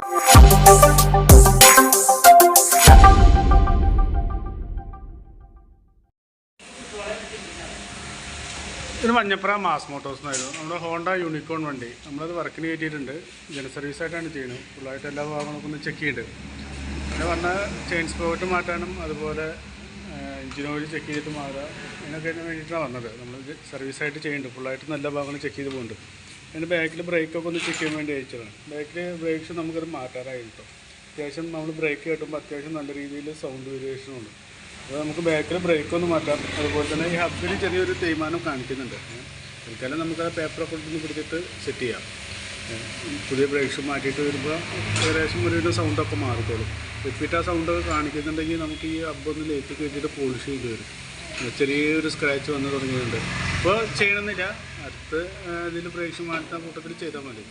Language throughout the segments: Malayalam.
ഇത് മഞ്ഞപ്ര മാസ് മോട്ടോഴ്സ് എന്നായിരുന്നു നമ്മുടെ ഹോണ്ട യൂണിക്കോൺ വണ്ടി. നമ്മളത് വർക്കിന് കയറ്റിയിട്ടുണ്ട്. ജന സർവീസായിട്ടാണ് ചെയ്യുന്നത്. ഫുള്ളായിട്ട് എല്ലാ ഭാഗങ്ങളൊക്കെ ഒന്ന് ചെക്ക് ചെയ്തിട്ടുണ്ട്. പിന്നെ വന്ന ചെയിൻ സ്പോക്കറ്റ് മാറ്റാനും അതുപോലെ എഞ്ചിൻ ഓയിൽ ചെക്ക് ചെയ്തിട്ട് മാറുക ഇതിനൊക്കെ വേണ്ടിയിട്ടാണ് വന്നത്. നമ്മൾ സർവീസായിട്ട് ചെയ്യുന്നുണ്ട്. ഫുള്ളായിട്ട് നല്ല ഭാഗങ്ങൾ ചെക്ക് ചെയ്ത് പോകുന്നുണ്ട്. അതിൻ്റെ ബാക്കിൽ ബ്രേക്കൊക്കെ ഒന്ന് ചെക്ക് ചെയ്യാൻ വേണ്ടി അയച്ചതാണ്. ബാക്കിൽ ബ്രേക്സ് നമുക്കത് മാറ്റാറായി കേട്ടോ. അത്യാവശ്യം നമ്മൾ ബ്രേക്ക് കെട്ടുമ്പോൾ അത്യാവശ്യം നല്ല രീതിയിൽ സൗണ്ട് വേരിയേഷനുണ്ട്. അപ്പോൾ നമുക്ക് ബാക്കിൽ ബ്രേക്കൊന്ന് മാറ്റാം. അതുപോലെ തന്നെ ഈ ഹബിന് ചെറിയൊരു തേയ്മാനം കാണിക്കുന്നുണ്ട്. തൽക്കാലം നമുക്കത് പേപ്പറൊക്കെ ഒന്ന് പിടിച്ചിട്ട് സെറ്റ് ചെയ്യാം. പുതിയ ബ്രേക്സ് മാറ്റിയിട്ട് വരുമ്പോൾ ഏകദേശം ഒരു സൗണ്ടൊക്കെ മാറിക്കോളും. റിപ്പീറ്റ് ആ സൗണ്ടൊക്കെ കാണിക്കുന്നുണ്ടെങ്കിൽ നമുക്ക് ഈ ഹബ്ബൊന്ന് ലേറ്റ് വെച്ചിട്ട് പോളിഷ് ചെയ്ത് വരും. ചെറിയൊരു സ്ക്രാച്ച് വന്ന് തുടങ്ങിയിട്ടുണ്ട്. ഇപ്പോൾ ചെയ്യണമെന്നില്ല, അടുത്ത് ഇതിൽ ബ്രേക്സ് മാറ്റാൻ കൂട്ടത്തിൽ ചെയ്താൽ മതി.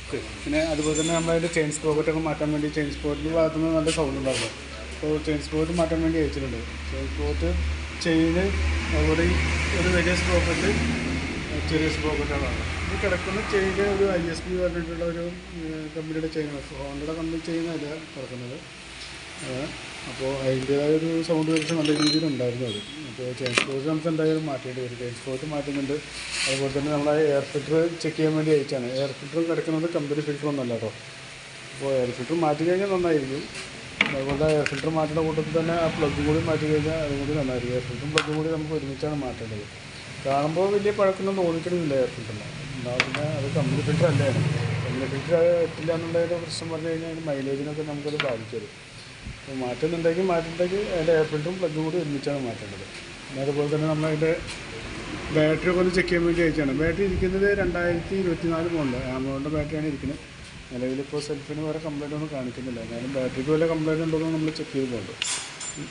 ഓക്കെ. പിന്നെ അതുപോലെ തന്നെ നമ്മളതിൻ്റെ ചെയിൻ സ്പോക്കറ്റൊക്കെ മാറ്റാൻ വേണ്ടി ചെയിൻ സ്പോക്കറ്റിൻ്റെ ഭാഗത്തുനിന്ന് നല്ല സൗണ്ട് ഉണ്ടാകും. അപ്പോൾ ചെയിൻ സ്പോക്കറ്റ് മാറ്റാൻ വേണ്ടി അയച്ചിട്ടുണ്ട്. ചെയിൻ സ്പോക്കറ്റ് ചെയിന് അതുപോലെ ഒരു വലിയ സ്പോക്കറ്റ് ചെറിയ സ്പോക്കറ്റാണ്. ഇത് കിടക്കുന്ന ചെയിന് ഒരു ISP പറഞ്ഞിട്ടുള്ള ഒരു കമ്പനിയുടെ ചെയിനാണ്. ഹോണ്ടയുടെ കമ്പനി ചെയിനല്ല കിടക്കുന്നത്. അപ്പോൾ അതിൻ്റേതായ ഒരു സൗണ്ട് വേരിയേഷൻ നല്ല രീതിയിലുണ്ടായിരുന്നു അത്. അപ്പോൾ ചെയിൻ സ്പോക്കറ്റ് നമുക്ക് എന്തായാലും മാറ്റേണ്ടി വരും. ചെയിൻ സ്പോക്കറ്റ് മാറ്റുന്നുണ്ട്. അതുപോലെ തന്നെ നമ്മൾ എയർ ഫിൽറ്റർ ചെക്ക് ചെയ്യാൻ വേണ്ടി അയച്ചാണ്. എയർ ഫിൽറ്റർ കിടക്കുന്നത് കമ്പനി ഫിൽറ്ററൊന്നുമല്ല കേട്ടോ. അപ്പോൾ എയർ ഫിൽറ്റർ മാറ്റി കഴിഞ്ഞാൽ നന്നായിരിക്കും. അതുപോലെ എയർ ഫിൽറ്റർ മാറ്റുന്ന കൂട്ടത്തിൽ തന്നെ ആ പ്ലഗ് കൂടി മാറ്റി കഴിഞ്ഞാൽ അതും കൂടി നന്നായിരിക്കും. എയർ ഫിൽറ്ററും പ്ലഗും കൂടി നമുക്ക് ഒരുമിച്ചാണ് മാറ്റേണ്ടത്. കാണുമ്പോൾ വലിയ പഴക്കൊന്നും തോന്നിക്കണമെന്നില്ല എയർ ഫിൽറ്ററിന്. എന്നാൽ പിന്നെ അത് കമ്പനി ഫിൽറ്റർ അല്ലായിരുന്നു. കമ്പനി ഫിൽറ്റർ എത്തില്ല എന്നുള്ളതിൻ്റെ പ്രശ്നം പറഞ്ഞു കഴിഞ്ഞാൽ അതിന് മൈലേജിനൊക്കെ നമുക്കത് ബാധിച്ചത്. അപ്പോൾ മാറ്റുന്നുണ്ടെങ്കിൽ അതിൻ്റെ എയർ ഫിൽറ്ററും പ്ലഗും കൂടി ഒരുമിച്ചാണ് മാറ്റേണ്ടത്. പിന്നെ അതുപോലെ തന്നെ നമ്മളതിൻ്റെ ബാറ്ററി ഒക്കെ ഒന്ന് ചെക്ക് ചെയ്യാൻ വേണ്ടി അയച്ചാണ്. ബാറ്ററി ഇരിക്കുന്നത് 2024 മോഡൽ ആമോണിൻ്റെ ബാറ്ററിയാണ് ഇരിക്കുന്നത്. നിലവിലിപ്പോൾ സെൽഫിന് വേറെ കംപ്ലയിൻ്റ് ഒന്നും കാണിക്കുന്നില്ല. എന്നാലും ബാറ്ററിക്ക് വല്ല കംപ്ലയിൻ്റ് ഉണ്ടോയെന്ന് നമ്മൾ ചെക്ക് ചെയ്ത് പോകുന്നുണ്ട്.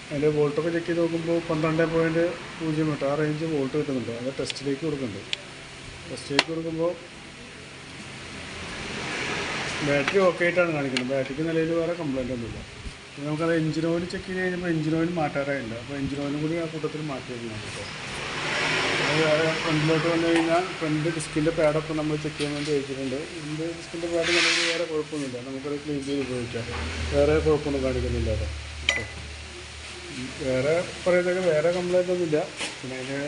അതിൻ്റെ വോൾട്ടൊക്കെ ചെക്ക് ചെയ്ത് നോക്കുമ്പോൾ 12.08 ആ റേഞ്ച് വോൾട്ട് കിട്ടുന്നുണ്ട്. അത് ടെസ്റ്റിലേക്ക് കൊടുക്കുന്നുണ്ട്. ടെസ്റ്റിലേക്ക് കൊടുക്കുമ്പോൾ ബാറ്ററി ഓക്കെ ആയിട്ടാണ് കാണിക്കുന്നത്. ബാറ്ററിക്ക് നിലയിൽ വേറെ കംപ്ലയിൻ്റ് ഒന്നുമില്ല. നമുക്കത് എഞ്ചിൻ ഓയിൽ ചെക്ക് ചെയ്ത് കഴിഞ്ഞപ്പോൾ എഞ്ചിൻ ഓയിൽ മാറ്റാറായില്ല. അപ്പോൾ എഞ്ചിൻ ഓയിലും കൂടി ആ കൂട്ടത്തിൽ മാറ്റി വയ്ക്കുന്നുണ്ട് കേട്ടോ. അത് വേറെ ഫ്രണ്ടിലോട്ട് വന്നു കഴിഞ്ഞാൽ ഫ്രണ്ട് ഡിസ്കിൻ്റെ പാഡൊക്കെ നമ്മൾ ചെക്ക് ചെയ്യാൻ വേണ്ടി അയച്ചിട്ടുണ്ട്. ഇതിൻ്റെ ഡിസ്കിൻ്റെ പാഡ് നിലവിൽ വേറെ കുഴപ്പമൊന്നുമില്ല. നമുക്കത് ക്ലീൻ ചെയ്ത് ഉപയോഗിക്കാം. വേറെ കുഴപ്പമൊന്നും കാണിക്കുന്നില്ല കേട്ടോ. വേറെ പറയുന്നതൊക്കെ വേറെ കംപ്ലൈൻ്റ് ഒന്നുമില്ല. പിന്നെ അതിൻ്റെ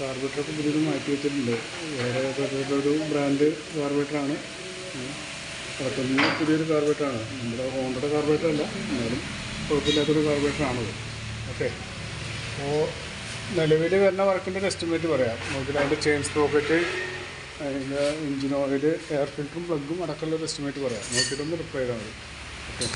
കാർബറേറ്ററൊക്കെ പുതിയത് മാറ്റി വെച്ചിട്ടുണ്ട്. വേറെ ഒരു ബ്രാൻഡ് കാർബറേറ്ററാണ്. പുതിയൊരു കാർബറേറ്ററാണ്. നമ്മുടെ ഹോണ്ടയുടെ കാർബറേറ്റർ അല്ല, എന്നാലും കുഴപ്പമില്ലാത്തൊരു കാർബറേറ്ററാണത്. ഓക്കെ. അപ്പോൾ നിലവിൽ വരുന്ന വർക്കിൻ്റെ എസ്റ്റിമേറ്റ് പറയാം. നോക്കിയിട്ട് അതിൻ്റെ ചെയിൻ സ്പോക്കറ്റ്, അതിൻ്റെ എഞ്ചിൻ ഓയിൽ, എയർ ഫിൽറ്ററും പ്ലഗും അടക്കമുള്ള എസ്റ്റിമേറ്റ് പറയാം. നോക്കിയിട്ടൊന്ന് റിപ്ലൈ ചെയ്താൽ മതി. ഓക്കെ.